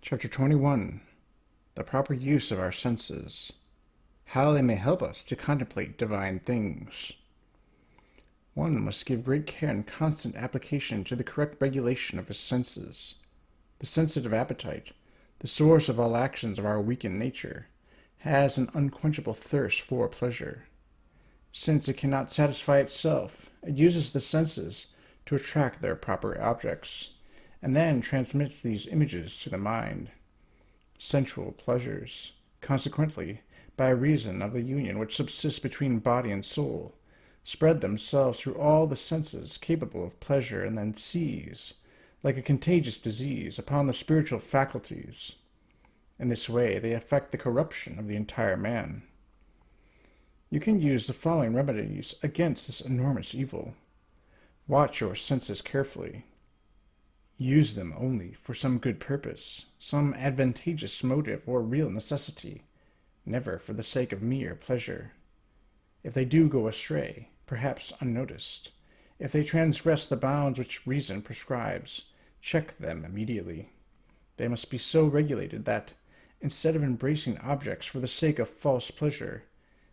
Chapter 21. The proper use of our senses. How they may help us to contemplate divine things. One must give great care and constant application to the correct regulation of his senses. The sensitive appetite, the source of all actions of our weakened nature, has an unquenchable thirst for pleasure. Since it cannot satisfy itself, it uses the senses to attract their proper objects, and then transmits these images to the mind. Sensual pleasures, consequently, by reason of the union which subsists between body and soul, spread themselves through all the senses capable of pleasure, and then seize, like a contagious disease, upon the spiritual faculties. In this way they effect the corruption of the entire man. You can use the following remedies against this enormous evil. Watch your senses carefully. Use them only for some good purpose, some advantageous motive or real necessity, never for the sake of mere pleasure. If they do go astray, perhaps unnoticed, if they transgress the bounds which reason prescribes, check them immediately. They must be so regulated that, instead of embracing objects for the sake of false pleasure,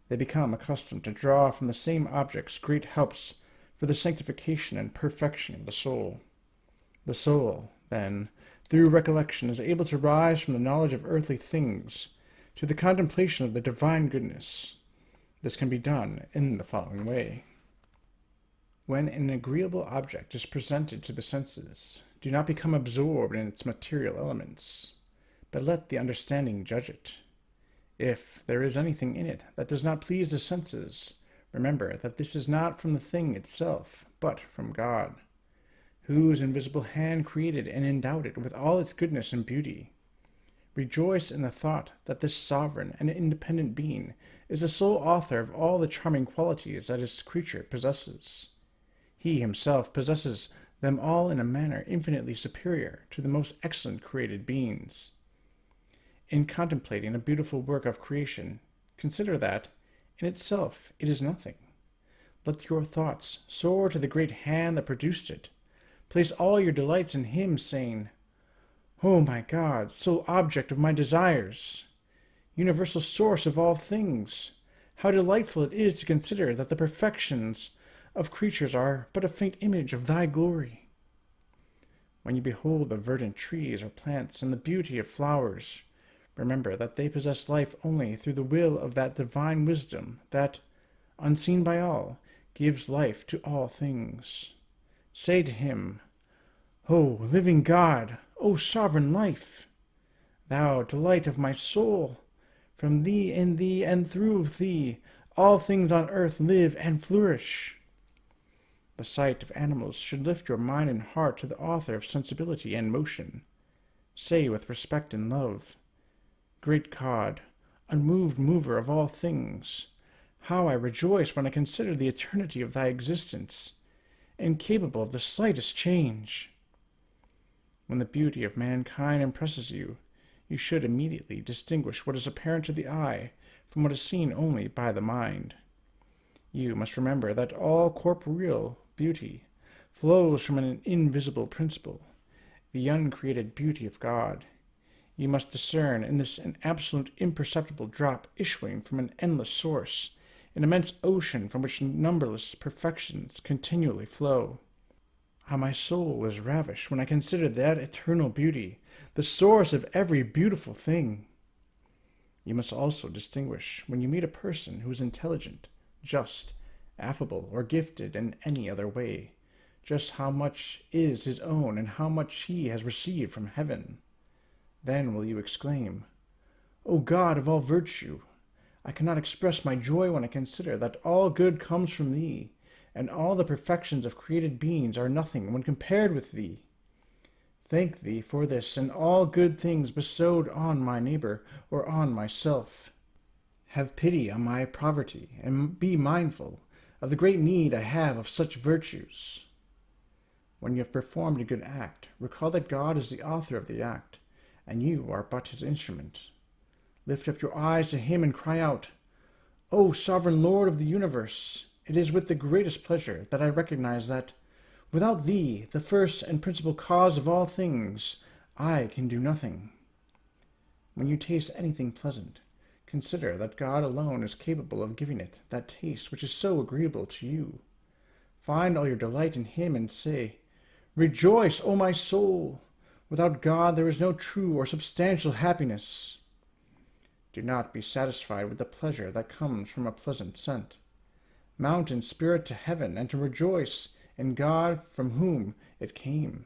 they become accustomed to draw from the same objects great helps for the sanctification and perfection of the soul. The soul, then, through recollection, is able to rise from the knowledge of earthly things to the contemplation of the divine goodness. This can be done in the following way. When an agreeable object is presented to the senses, do not become absorbed in its material elements, but let the understanding judge it. If there is anything in it that does not please the senses, remember that this is not from the thing itself, but from God, whose invisible hand created and endowed it with all its goodness and beauty. Rejoice in the thought that this sovereign and independent being is the sole author of all the charming qualities that his creature possesses. He himself possesses them all in a manner infinitely superior to the most excellent created beings. In contemplating a beautiful work of creation, consider that, in itself, it is nothing. Let your thoughts soar to the great hand that produced it. Place all your delights in him, saying, "O my God, sole object of my desires, universal source of all things, how delightful it is to consider that the perfections of creatures are but a faint image of thy glory." When you behold the verdant trees or plants and the beauty of flowers, remember that they possess life only through the will of that divine wisdom that, unseen by all, gives life to all things. Say to him, "O living God, O sovereign life, thou delight of my soul, from thee, in thee, and through thee, all things on earth live and flourish." The sight of animals should lift your mind and heart to the author of sensibility and motion. Say with respect and love, "Great God, unmoved mover of all things, how I rejoice when I consider the eternity of thy existence, incapable of the slightest change." When the beauty of mankind impresses you, you should immediately distinguish what is apparent to the eye from what is seen only by the mind. You must remember that all corporeal beauty flows from an invisible principle, the uncreated beauty of God. You must discern in this an absolute imperceptible drop issuing from an endless source, an immense ocean from which numberless perfections continually flow. How my soul is ravished when I consider that eternal beauty, the source of every beautiful thing. You must also distinguish, when you meet a person who is intelligent, just, affable, or gifted in any other way, just how much is his own and how much he has received from heaven. Then will you exclaim, "O God of all virtue, I cannot express my joy when I consider that all good comes from thee, and all the perfections of created beings are nothing when compared with thee. Thank thee for this and all good things bestowed on my neighbor or on myself. Have pity on my poverty, and be mindful of the great need I have of such virtues." When you have performed a good act, recall that God is the author of the act, and you are but his instrument. Lift up your eyes to him and cry out, "O sovereign Lord of the universe, It is with the greatest pleasure that I recognize that, without thee, the first and principal cause of all things, I can do nothing. When you taste anything pleasant, consider that God alone is capable of giving it that taste which is so agreeable to you. Find all your delight in him and say, "Rejoice, O my soul! Without God there is no true or substantial happiness." Do not be satisfied with the pleasure that comes from a pleasant scent. Mount in spirit to heaven, and to rejoice in God from whom it came.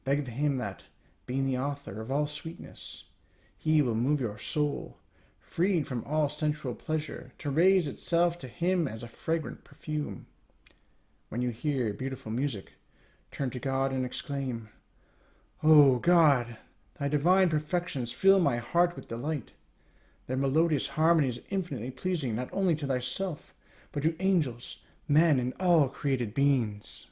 Beg of him that, being the author of all sweetness, he will move your soul, freed from all sensual pleasure, to raise itself to him as a fragrant perfume. When you hear beautiful music, turn to God and exclaim, "O God, thy divine perfections fill my heart with delight. Their melodious harmony is infinitely pleasing not only to thyself, but to angels, men, and all created beings."